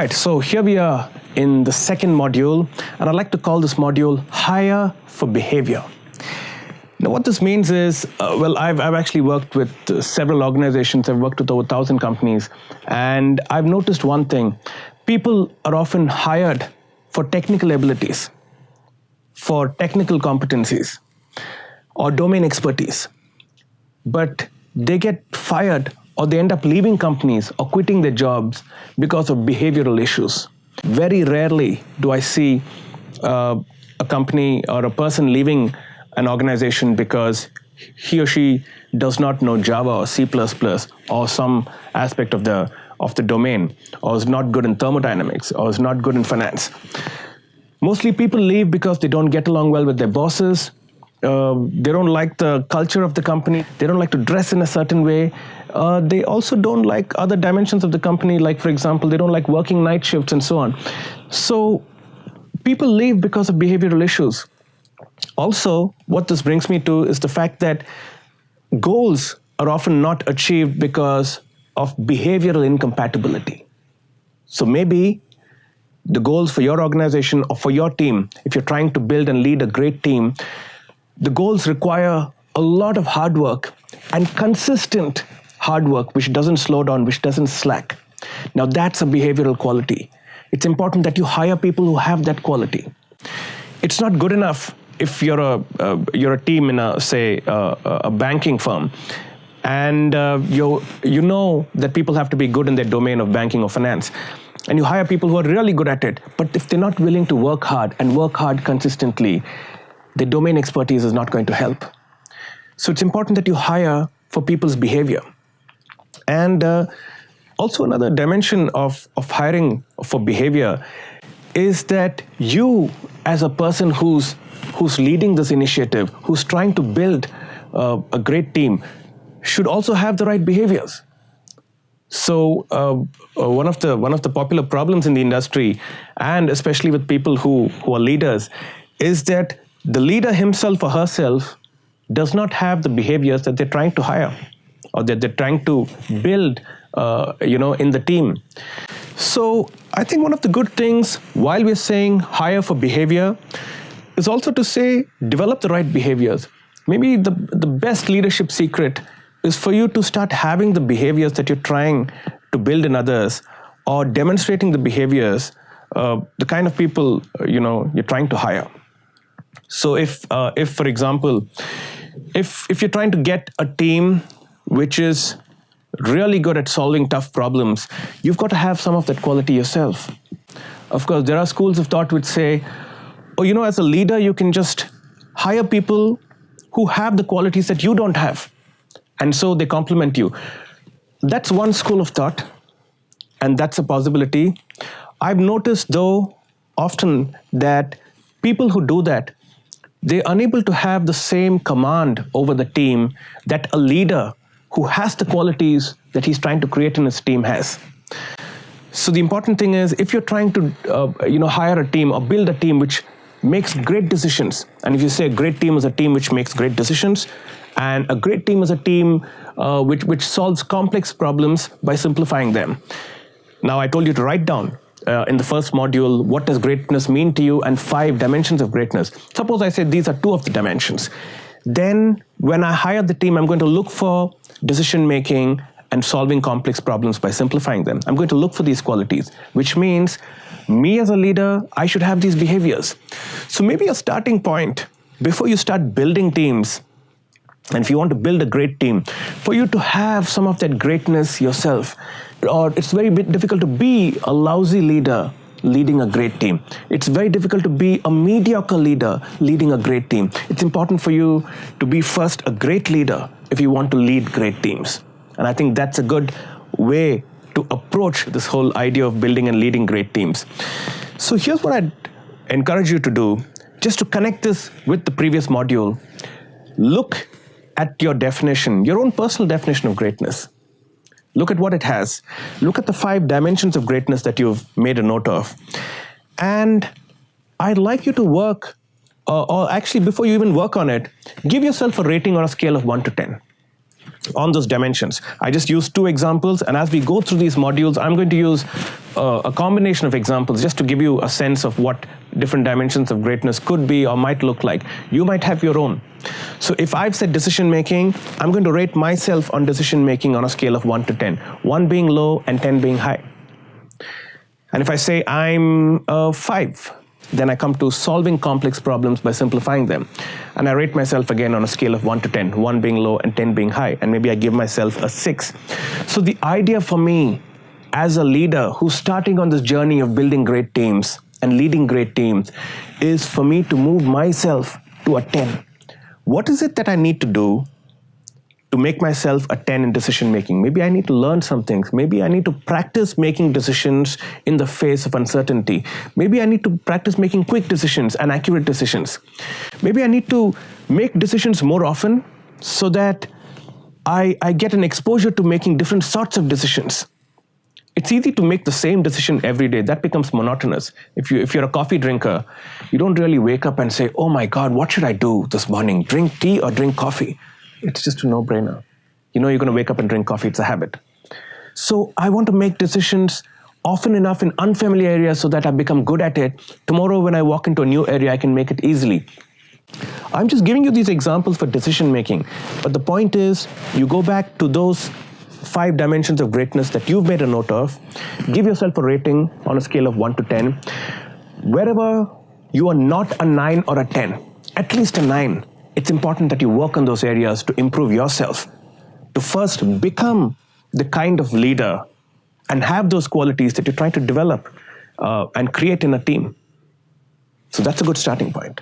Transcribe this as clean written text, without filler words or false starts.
right, so here we are in the second module, and I'd like to call this module Hire for Behavior. Now, what this means is, I've actually worked with several organizations. I've worked with over 1,000 companies, and I've noticed one thing. People are often hired for technical abilities, for technical competencies, or domain expertise, but they get fired or they end up leaving companies or quitting their jobs because of behavioral issues. Very rarely do I see a company or a person leaving an organization because he or she does not know Java or C++ or some aspect of the domain, or is not good in thermodynamics, or is not good in finance. Mostly people leave because they don't get along well with their bosses. They don't like the culture of the company. They don't like to dress in a certain way. They also don't like other dimensions of the company, like, for example, they don't like working night shifts and so on. So people leave because of behavioral issues. Also, what this brings me to is the fact that goals are often not achieved because of behavioral incompatibility. So maybe the goals for your organization or for your team, if you're trying to build and lead a great team, the goals require a lot of hard work and consistent hard work, which doesn't slow down, which doesn't slack. Now, that's a behavioral quality. It's important that you hire people who have that quality. It's not good enough if you're a team in a banking firm, and you know that people have to be good in their domain of banking or finance, and you hire people who are really good at it, but if they're not willing to work hard and work hard consistently, the domain expertise is not going to help. So it's important that you hire for people's behavior. And also another dimension of hiring for behavior is that you, as a person who's leading this initiative, who's trying to build a great team, should also have the right behaviors. So one of the popular problems in the industry, and especially with people who are leaders, is that the leader himself or herself does not have the behaviors that they're trying to hire or that they're trying to build in the team. So I think one of the good things while we're saying hire for behavior is also to say develop the right behaviors. Maybe the best leadership secret is for you to start having the behaviors that you're trying to build in others, or demonstrating the behaviors, the kind of people you're trying to hire. So if for example, if you're trying to get a team which is really good at solving tough problems, you've got to have some of that quality yourself. Of course, there are schools of thought which say, as a leader, you can just hire people who have the qualities that you don't have, and so they complement you. That's one school of thought, and that's a possibility. I've noticed, though, often that people who do that, they're unable to have the same command over the team that a leader who has the qualities that he's trying to create in his team has. So the important thing is, if you're trying to hire a team or build a team which makes great decisions, and if you say a great team is a team which makes great decisions, and a great team is a team which solves complex problems by simplifying them. Now, I told you to write down in the first module, what does greatness mean to you, and 5 dimensions of greatness. Suppose I say these are 2 of the dimensions. Then when I hire the team, I'm going to look for decision making and solving complex problems by simplifying them. I'm going to look for these qualities, which means me as a leader, I should have these behaviors. So maybe a starting point before you start building teams, and if you want to build a great team, for you to have some of that greatness yourself. Or it's very difficult to be a lousy leader leading a great team. It's very difficult to be a mediocre leader leading a great team. It's important for you to be first a great leader if you want to lead great teams. And I think that's a good way to approach this whole idea of building and leading great teams. So here's what I'd encourage you to do, just to connect this with the previous module. Look at your definition, your own personal definition of greatness. Look at what it has. Look at the 5 dimensions of greatness that you've made a note of. And I'd like you to work, or actually before you even work on it, give yourself a rating on a scale of 1 to 10. on those dimensions. I just used 2 examples, and as we go through these modules, I'm going to use a combination of examples just to give you a sense of what different dimensions of greatness could be or might look like. You might have your own. So if I've said decision making, I'm going to rate myself on decision making on a scale of 1 to 10, 1 being low and 10 being high. And if I say I'm a 5, then I come to solving complex problems by simplifying them. And I rate myself again on a scale of 1 to 10, 1 being low and 10 being high. And maybe I give myself a 6. So the idea for me as a leader who's starting on this journey of building great teams and leading great teams is for me to move myself to a 10. What is it that I need to do to make myself a 10 in decision making? Maybe I need to learn some things. Maybe I need to practice making decisions in the face of uncertainty. Maybe I need to practice making quick decisions and accurate decisions. Maybe I need to make decisions more often so that I get an exposure to making different sorts of decisions. It's easy to make the same decision every day. That becomes monotonous. If you're a coffee drinker, you don't really wake up and say, oh my God, what should I do this morning? Drink tea or drink coffee? It's just a no-brainer. You know you're going to wake up and drink coffee. It's a habit. So I want to make decisions often enough in unfamiliar areas so that I become good at it. Tomorrow when I walk into a new area, I can make it easily. I'm just giving you these examples for decision making. But the point is, you go back to those 5 dimensions of greatness that you've made a note of. Give yourself a rating on a scale of 1 to 10. Wherever you are not a 9 or a 10, at least a 9, it's important that you work on those areas to improve yourself, to first become the kind of leader and have those qualities that you're trying to develop and create in a team. So that's a good starting point.